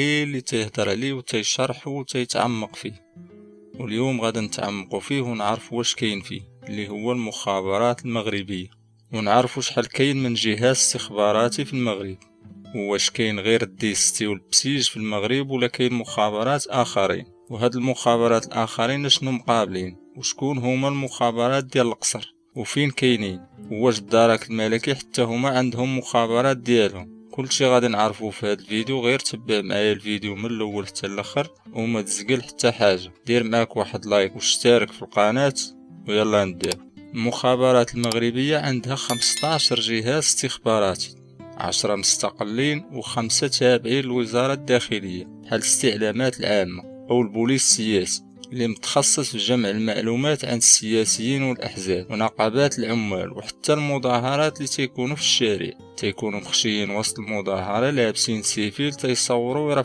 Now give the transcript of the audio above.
اللي تيهضر عليه وتيشرحو وتيتعمق فيه، واليوم غادا نتعمقو فيه ونعرفو واش كاين فيه، اللي هو المخابرات المغربية، ونعرفو شحال كاين من جهاز استخباراتي في المغرب، واش كاين غير الديستي والبسيج في المغرب ولا كاين مخابرات اخرين، وهاد المخابرات الاخرين شنو مقابلين، وشكون هما المخابرات ديال القصر وفين كاينين، واش الدرك الملكي حتى هما عندهم مخابرات ديالهم. كلشي غادي نعرفوه في هاد الفيديو، غير تبع معايا الفيديو من الاول حتى الاخر وما تزقل حتى حاجه، دير معاك واحد لايك واشترك في القناه ويلا نبداو. المخابرات المغربيه عندها 15 جهاز استخباراتي، 10 مستقلين و5 تابعين للوزاره الداخليه بحال الاستعلامات العامه او البوليس السياسي اللي متخصص في جمع المعلومات عن السياسيين والأحزاب ونقابات العمال، وحتى المظاهرات اللي تيكونوا في الشارع تيكونوا مخشيين وسط المظاهرة لابسين سيفيل تيصوروا ويرفعوا